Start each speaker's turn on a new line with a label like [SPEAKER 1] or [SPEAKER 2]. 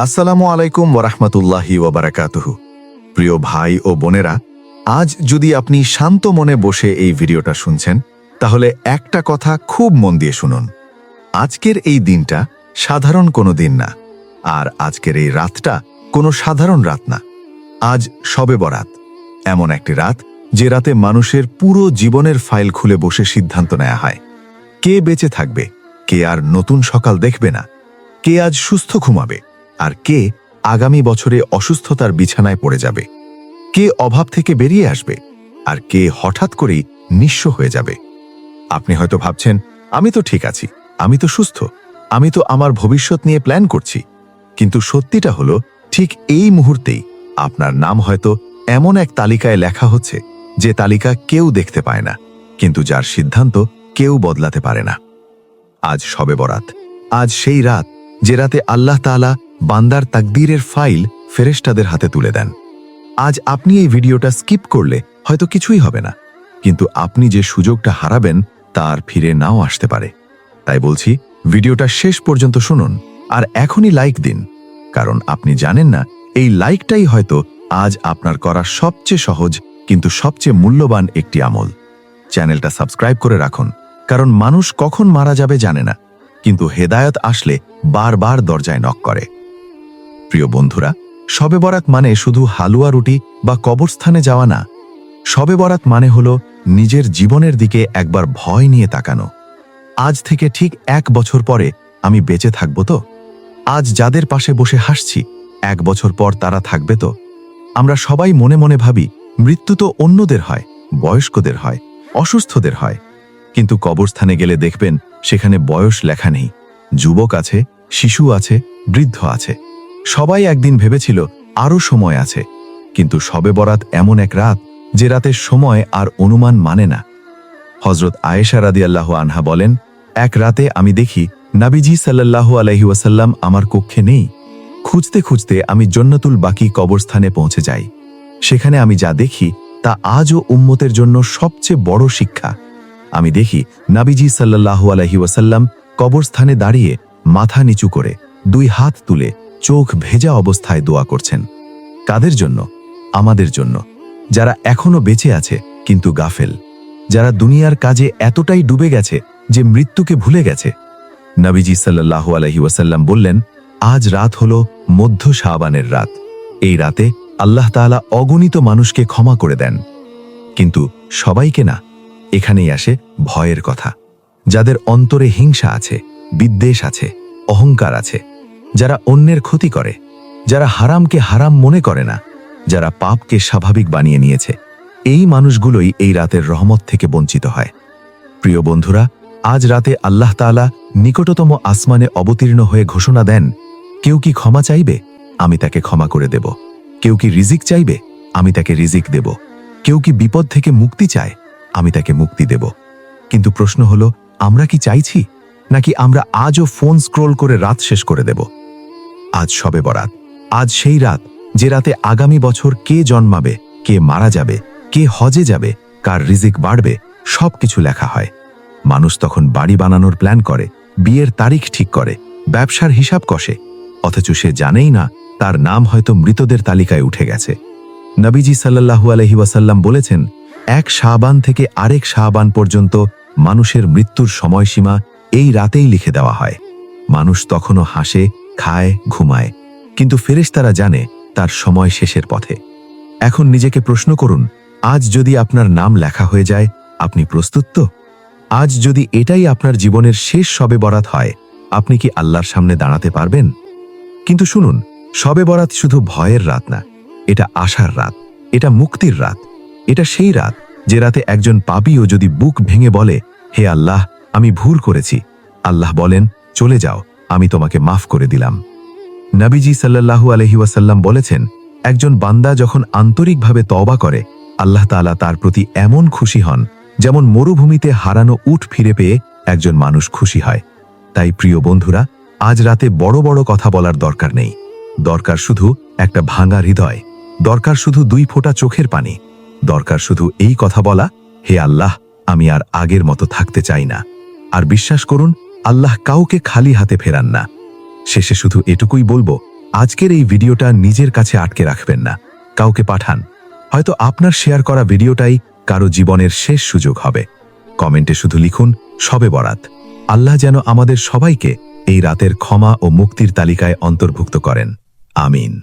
[SPEAKER 1] আসসালামু আলাইকুম ওয়ারাহমাতুল্লাহি ওয়াবারাকাতুহু। প্রিয় ভাই ও বোনেরা, আজ যদি আপনি শান্ত মনে বসে এই ভিডিওটা শুনছেন, তাহলে একটা কথা খুব মন দিয়ে শুনুন। আজকের এই দিনটা সাধারণ কোনো দিন না, আর আজকের এই রাতটা কোনো সাধারণ রাত না। আজ শবে বরাত, এমন একটি রাত যে রাতে মানুষের পুরো জীবনের ফাইল খুলে বসে সিদ্ধান্ত নেওয়া হয়। কে বেঁচে থাকবে, কে আর নতুন সকাল দেখবে না, কে আজ সুস্থ ঘুমাবে, আর কে আগামী বছরে অসুস্থতার বিছানায় পড়ে যাবে, কে অভাব থেকে বেরিয়ে আসবে, আর কে হঠাৎ করেই নিঃস্ব হয়ে যাবে। আপনি হয়তো ভাবছেন, আমি তো ঠিক আছি, আমি তো সুস্থ, আমি তো আমার ভবিষ্যৎ নিয়ে প্ল্যান করছি। কিন্তু সত্যিটা হলো, ঠিক এই মুহূর্তেই আপনার নাম হয়তো এমন এক তালিকায় লেখা হচ্ছে, যে তালিকা কেউ দেখতে পায় না, কিন্তু যার সিদ্ধান্ত কেউ বদলাতে পারে না। আজ শবে বরাত, আজ সেই রাত যে রাতে আল্লাহ তাআলা বান্দার তাকদীরের ফাইল ফেরেশতাদের হাতে তুলে দেন। আজ আপনি এই ভিডিওটা স্কিপ করলে হয়তো কিছুই হবে না, কিন্তু আপনি যে সুযোগটা হারাবেন তা আর ফিরে নাও আসতে পারে। তাই বলছি, ভিডিওটা শেষ পর্যন্ত শুনুন, আর এখনই লাইক দিন, কারণ আপনি জানেন না, এই লাইকটাই হয়তো আজ আপনার করা সবচেয়ে সহজ কিন্তু সবচেয়ে মূল্যবান একটি আমল। চ্যানেলটা সাবস্ক্রাইব করে রাখুন, কারণ মানুষ কখন মারা যাবে জানে না, কিন্তু হেদায়েত আসলে বারবার দরজায় নক করে। প্রিয় বন্ধুরা, শবে বরাত মানে শুধু হালুয়া রুটি বা কবরস্থানে যাওয়া না। শবে বরাত মানে হলো নিজের জীবনের দিকে একবার ভয় নিয়ে তাকানো। আজ থেকে ঠিক 1 বছর পরে আমি বেঁচে থাকব তো? আজ যাদের পাশে বসে হাসছি, 1 বছর পর তারা থাকবে তো? আমরা সবাই মনে মনে ভাবি, মৃত্যু তো অন্যদের হয়, বয়স্কদের হয়, অসুস্থদের হয়। কিন্তু কবরস্থানে গেলে দেখবেন সেখানে বয়স লেখা নেই। যুবক আছে, শিশু আছে, বৃদ্ধ আছে। সবাই একদিন ভেবেছিল আরও সময় আছে, কিন্তু শবে বরাত এমন এক রাত যে রাতের সময় আর অনুমান মানে না। হযরত আয়েশা রাদিয়াল্লাহু আনহা বলেন, এক রাতে আমি দেখি নবীজি সাল্লাল্লাহু আলাইহি ওয়াসাল্লাম আমার কক্ষে নেই। খুঁজতে খুঁজতে আমি জান্নাতুল বাকি কবরস্থানে পৌঁছে যাই। সেখানে আমি যা দেখি তা আজও উম্মতের জন্য সবচেয়ে বড় শিক্ষা। আমি দেখি নবীজি সাল্লাল্লাহু আলাইহি ওয়াসাল্লাম কবরস্থানে দাঁড়িয়ে মাথা নিচু করে 2 হাত তুলে চোখ ভেজা অবস্থায় দোয়া করছেন। কাদের জন্য? আমাদের জন্য, যারা এখনো বেঁচে আছে কিন্তু গাফেল, যারা দুনিয়ার কাজে এতটাই ডুবে গেছে যে মৃত্যুকে ভুলে গেছে। নবীজি সাল্লাল্লাহু আলাইহি ওয়াসাল্লাম বললেন, আজ রাত হলো মধ্য শাবানের রাত। এই রাতে আল্লাহ তাআলা অগণিত মানুষকে ক্ষমা করে দেন, কিন্তু সবাইকে না। এখানেই আসে ভয়ের কথা। যাদের অন্তরে হিংসা আছে, বিদ্বেষ আছে, অহংকার আছে, যারা অন্যের ক্ষতি করে, যারা হারামকে হারাম মনে করে না, যারা পাপকে স্বাভাবিক বানিয়ে নিয়েছে, এই মানুষগুলোই এই রাতের রহমত থেকে বঞ্চিত হয়। প্রিয় বন্ধুরা, আজ রাতে আল্লাহ তাআলা নিকটতম আসমানে অবতীর্ণ হয়ে ঘোষণা দেন, কেউ কি ক্ষমা চাইবে, আমি তাকে ক্ষমা করে দেব। কেউ কি রিজিক চাইবে, আমি তাকে রিজিক দেব। কেউ কি বিপদ থেকে মুক্তি চায়, আমি তাকে মুক্তি দেব। কিন্তু প্রশ্ন হলো, আমরা কি চাইছি, নাকি আমরা আজও ফোন স্ক্রোল করে রাত শেষ করে দেব? আজ শবে বরাত, আজ সেই রাত যে রাতে আগামী বছর কে জন্মাবে, কে মারা যাবে, কে হজে যাবে, কার রিজিক বাড়বে, সবকিছু লেখা হয়। মানুষ তখন বাড়ি বানানোর প্ল্যান করে, বিয়ের তারিখ ঠিক করে, ব্যবসার হিসাব কষে, অথচ সে জানেই না তার নাম হয়তো মৃতদের তালিকায় উঠে গেছে। নবীজি সাল্লাল্লাহু আলাইহি ওয়াসাল্লাম বলেছেন, 1 শাবান থেকে আরেক শাবান পর্যন্ত মানুষের মৃত্যুর সময়সীমা এই রাতেই লিখে দেওয়া হয়। মানুষ তখনও হাসে, খায়, ঘুমায়, কিন্তু ফেরেশতারা জানে তার সময় শেষের পথে। এখন নিজেকে প্রশ্ন করুন, আজ যদি আপনার নাম লেখা হয়ে যায়, আপনি প্রস্তুত তো? আজ যদি এটাই আপনার জীবনের শেষ শবে বরাত হয়, আপনি কি আল্লাহর সামনে দাঁড়াতে পারবেন? কিন্তু শুনুন, শবে বরাত শুধু ভয়ের রাত না, এটা আশার রাত, এটা মুক্তির রাত। এটা সেই রাত যে রাতে একজন পাপীও যদি বুক ভেঙে বলে, হে আল্লাহ, আমি ভুল করেছি, আল্লাহ বলেন, চলে যাও, আমি তোমাকে মাফ করে দিলাম। নবীজি সাল্লাল্লাহু আলাইহি ওয়াসাল্লাম বলেছেন, একজন বান্দা যখন আন্তরিকভাবে তওবা করে, আল্লাহ তাআলা তার প্রতি এমন খুশি হন, যেমন মরুভূমিতে হারানো উট ফিরে পেয়ে একজন মানুষ খুশি হয়। তাই প্রিয় বন্ধুরা, আজ রাতে বড় বড় কথা বলার দরকার নেই। দরকার শুধু একটা ভাঙা হৃদয়, দরকার শুধু 2 ফোঁটা চোখের পানি, দরকার শুধু এই কথা বলা, হে আল্লাহ, আমি আর আগের মতো থাকতে চাই না। আর বিশ্বাস করুন, আল্লাহ কাউকে খালি হাতে ফেরান না। শেষে শুধু এটুকুই বলবো, আজকের এই ভিডিওটা নিজের কাছে আটকে রাখবেন না, কাউকে পাঠান। হয়তো আপনার শেয়ার করা ভিডিওটাই কারো জীবনের শেষ সুযোগ হবে। কমেন্টে শুধু লিখুন শবে বরাত। আল্লাহ যেন আমাদের সবাইকে এই রাতের ক্ষমা ও মুক্তির তালিকায় অন্তর্ভুক্ত করেন। আমিন।